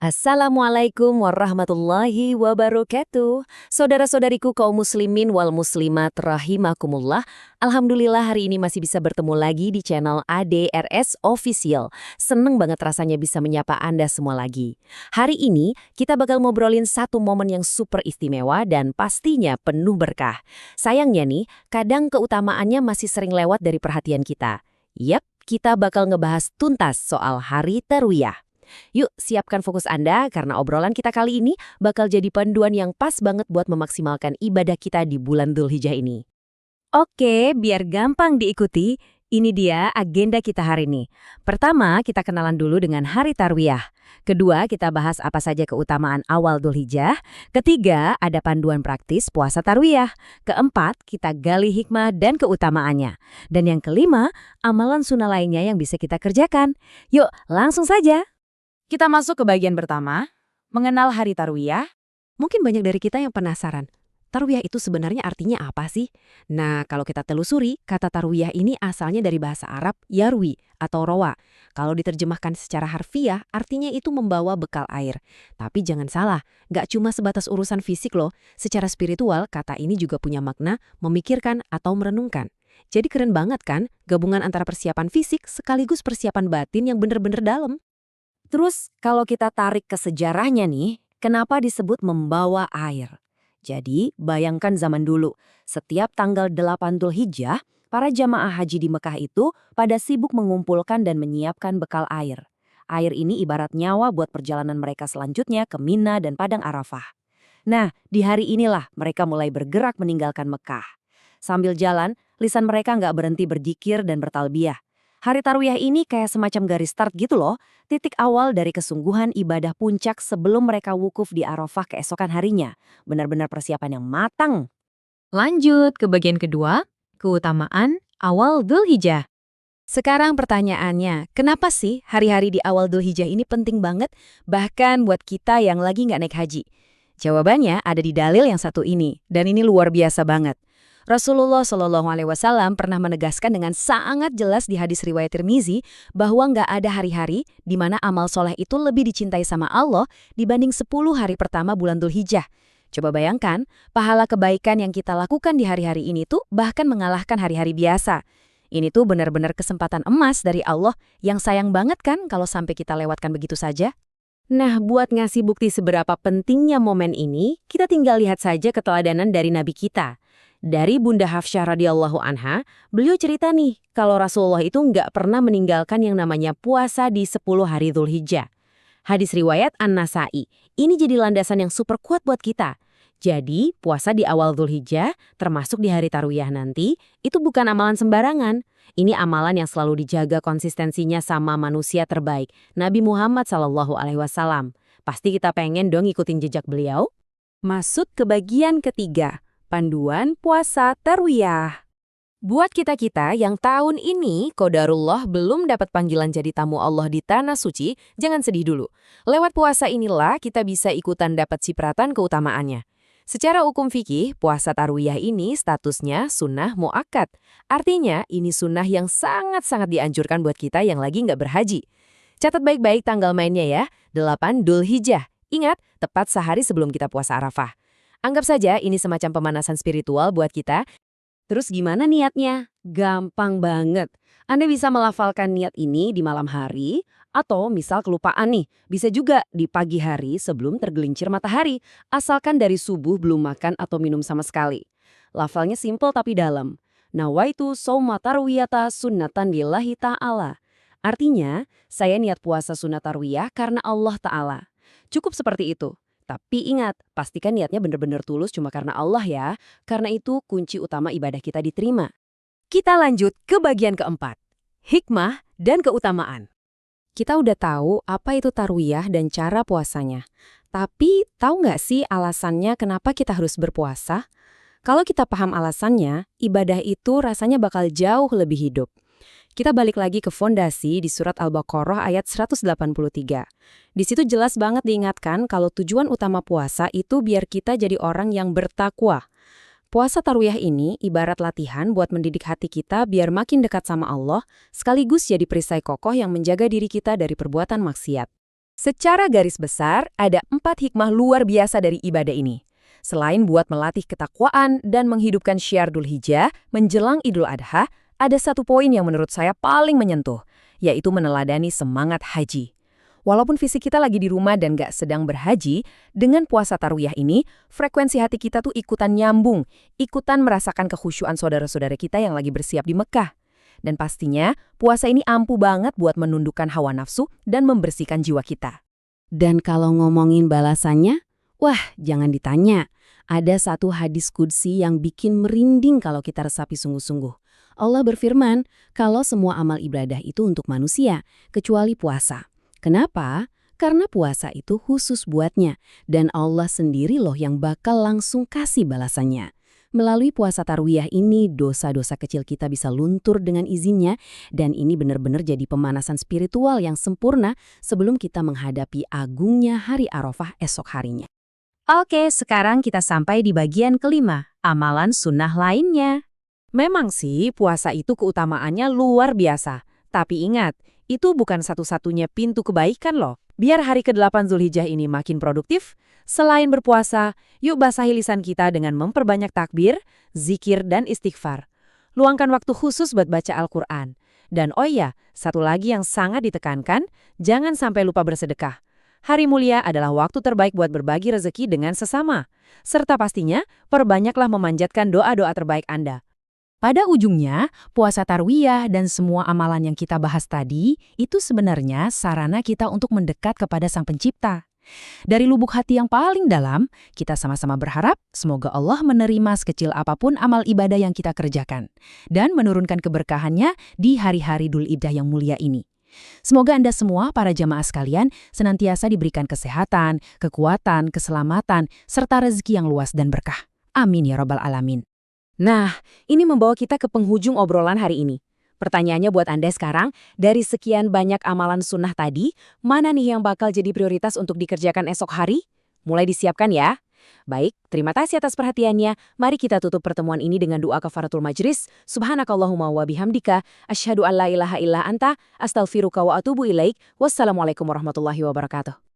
Assalamualaikum warahmatullahi wabarakatuh. Saudara-saudariku kaum muslimin wal muslimat rahimakumullah. Alhamdulillah hari ini masih bisa bertemu lagi di channel ADRS Official. Seneng banget rasanya bisa menyapa Anda semua lagi. Hari ini kita bakal ngobrolin satu momen yang super istimewa dan pastinya penuh berkah. Sayangnya nih, kadang keutamaannya masih sering lewat dari perhatian kita. Yap, kita bakal ngebahas tuntas soal Hari Tarwiyah. Yuk, siapkan fokus Anda karena obrolan kita kali ini bakal jadi panduan yang pas banget buat memaksimalkan ibadah kita di bulan Dzulhijjah ini. Oke, biar gampang diikuti, ini dia agenda kita hari ini. Pertama, kita kenalan dulu dengan Hari Tarwiyah. Kedua, kita bahas apa saja keutamaan awal Dzulhijjah. Ketiga, ada panduan praktis puasa Tarwiyah. Keempat, kita gali hikmah dan keutamaannya. Dan yang kelima, amalan sunnah lainnya yang bisa kita kerjakan. Yuk, langsung saja. Kita masuk ke bagian pertama, mengenal Hari Tarwiyah. Mungkin banyak dari kita yang penasaran, Tarwiyah itu sebenarnya artinya apa sih? Nah, kalau kita telusuri, kata Tarwiyah ini asalnya dari bahasa Arab yarwi atau rowa. Kalau diterjemahkan secara harfiah, artinya itu membawa bekal air. Tapi jangan salah, nggak cuma sebatas urusan fisik loh. Secara spiritual, kata ini juga punya makna memikirkan atau merenungkan. Jadi keren banget kan, gabungan antara persiapan fisik sekaligus persiapan batin yang bener-bener dalam. Terus kalau kita tarik ke sejarahnya nih, kenapa disebut membawa air? Jadi bayangkan zaman dulu, setiap tanggal 8 Dzulhijjah, para jamaah haji di Mekah itu pada sibuk mengumpulkan dan menyiapkan bekal air. Air ini ibarat nyawa buat perjalanan mereka selanjutnya ke Mina dan Padang Arafah. Nah, di hari inilah mereka mulai bergerak meninggalkan Mekah. Sambil jalan, lisan mereka nggak berhenti berzikir dan bertalbiyah. Hari Tarwiyah ini kayak semacam garis start gitu loh, titik awal dari kesungguhan ibadah puncak sebelum mereka wukuf di Arafah keesokan harinya. Benar-benar persiapan yang matang. Lanjut ke bagian kedua, keutamaan awal Dzulhijjah. Sekarang pertanyaannya, kenapa sih hari-hari di awal Dzulhijjah ini penting banget, bahkan buat kita yang lagi nggak naik haji? Jawabannya ada di dalil yang satu ini, dan ini luar biasa banget. Rasulullah SAW pernah menegaskan dengan sangat jelas di hadis riwayat Tirmizi bahwa nggak ada hari-hari di mana amal soleh itu lebih dicintai sama Allah dibanding 10 hari pertama bulan Dzulhijjah. Coba bayangkan, pahala kebaikan yang kita lakukan di hari-hari ini tuh bahkan mengalahkan hari-hari biasa. Ini tuh benar-benar kesempatan emas dari Allah yang sayang banget kan kalau sampai kita lewatkan begitu saja. Nah, buat ngasih bukti seberapa pentingnya momen ini, kita tinggal lihat saja keteladanan dari Nabi kita. Dari Bunda Hafsyah radhiyallahu anha, beliau cerita nih, kalau Rasulullah itu nggak pernah meninggalkan yang namanya puasa di 10 hari Dzulhijjah. Hadis riwayat An-Nasa'i, ini jadi landasan yang super kuat buat kita. Jadi, puasa di awal Dzulhijjah, termasuk di hari Tarwiyah nanti, itu bukan amalan sembarangan. Ini amalan yang selalu dijaga konsistensinya sama manusia terbaik, Nabi Muhammad SAW. Pasti kita pengen dong ikutin jejak beliau. Masuk ke bagian ketiga. Panduan puasa Tarwiyah. Buat kita-kita yang tahun ini qadarullah belum dapat panggilan jadi tamu Allah di Tanah Suci, jangan sedih dulu. Lewat puasa inilah kita bisa ikutan dapat cipratan keutamaannya. Secara hukum fikih, puasa Tarwiyah ini statusnya sunnah muakkad. Artinya, ini sunnah yang sangat-sangat dianjurkan buat kita yang lagi nggak berhaji. Catat baik-baik tanggal mainnya ya, 8 Dzulhijjah. Ingat, tepat sehari sebelum kita puasa Arafah. Anggap saja ini semacam pemanasan spiritual buat kita. Terus gimana niatnya? Gampang banget. Anda bisa melafalkan niat ini di malam hari, atau misal kelupaan nih, bisa juga di pagi hari sebelum tergelincir matahari, asalkan dari subuh belum makan atau minum sama sekali. Lafalnya simple tapi dalam. Nawaitu shauma tarwiyata sunnatan lillahi ta'ala. Artinya, saya niat puasa sunnah tarwiyah karena Allah Ta'ala. Cukup seperti itu. Tapi ingat, pastikan niatnya benar-benar tulus cuma karena Allah ya, karena itu kunci utama ibadah kita diterima. Kita lanjut ke bagian keempat, hikmah dan keutamaan. Kita udah tahu apa itu Tarwiyah dan cara puasanya. Tapi tahu nggak sih alasannya kenapa kita harus berpuasa? Kalau kita paham alasannya, ibadah itu rasanya bakal jauh lebih hidup. Kita balik lagi ke fondasi di surat Al-Baqarah ayat 183. Di situ jelas banget diingatkan kalau tujuan utama puasa itu biar kita jadi orang yang bertakwa. Puasa Tarwiyah ini ibarat latihan buat mendidik hati kita biar makin dekat sama Allah, sekaligus jadi perisai kokoh yang menjaga diri kita dari perbuatan maksiat. Secara garis besar, ada 4 hikmah luar biasa dari ibadah ini. Selain buat melatih ketakwaan dan menghidupkan syiar Dzulhijjah menjelang Idul Adha, ada satu poin yang menurut saya paling menyentuh, yaitu meneladani semangat haji. Walaupun fisik kita lagi di rumah dan gak sedang berhaji, dengan puasa Tarwiyah ini, frekuensi hati kita tuh ikutan nyambung, ikutan merasakan kekhusyuan saudara-saudara kita yang lagi bersiap di Mekah. Dan pastinya, puasa ini ampuh banget buat menundukkan hawa nafsu dan membersihkan jiwa kita. Dan kalau ngomongin balasannya, wah jangan ditanya. Ada satu hadis qudsi yang bikin merinding kalau kita resapi sungguh-sungguh. Allah berfirman, kalau semua amal ibadah itu untuk manusia, kecuali puasa. Kenapa? Karena puasa itu khusus buatnya, dan Allah sendiri loh yang bakal langsung kasih balasannya. Melalui puasa Tarwiyah ini, dosa-dosa kecil kita bisa luntur dengan izinnya, dan ini benar-benar jadi pemanasan spiritual yang sempurna sebelum kita menghadapi agungnya hari Arafah esok harinya. Oke, sekarang kita sampai di bagian kelima, amalan sunnah lainnya. Memang sih, puasa itu keutamaannya luar biasa. Tapi ingat, itu bukan satu-satunya pintu kebaikan loh. Biar hari ke-8 Dzulhijjah ini makin produktif, selain berpuasa, yuk basahi lisan kita dengan memperbanyak takbir, zikir, dan istighfar. Luangkan waktu khusus buat baca Al-Quran. Dan oh iya, satu lagi yang sangat ditekankan, jangan sampai lupa bersedekah. Hari mulia adalah waktu terbaik buat berbagi rezeki dengan sesama. Serta pastinya, perbanyaklah memanjatkan doa-doa terbaik Anda. Pada ujungnya, puasa Tarwiyah dan semua amalan yang kita bahas tadi, itu sebenarnya sarana kita untuk mendekat kepada Sang Pencipta. Dari lubuk hati yang paling dalam, kita sama-sama berharap semoga Allah menerima sekecil apapun amal ibadah yang kita kerjakan, dan menurunkan keberkahannya di hari-hari Dzulhijjah yang mulia ini. Semoga Anda semua, para jamaah sekalian, senantiasa diberikan kesehatan, kekuatan, keselamatan, serta rezeki yang luas dan berkah. Amin ya Rabbal Alamin. Nah, ini membawa kita ke penghujung obrolan hari ini. Pertanyaannya buat Anda sekarang, dari sekian banyak amalan sunnah tadi, mana nih yang bakal jadi prioritas untuk dikerjakan esok hari? Mulai disiapkan ya. Baik, terima kasih atas perhatiannya. Mari kita tutup pertemuan ini dengan doa kafaratul majlis. Subhanakallahumma wa bihamdika, asyhadu an la ilaha illa anta, astaghfiruka wa atubu ilaik. Wassalamualaikum warahmatullahi wabarakatuh.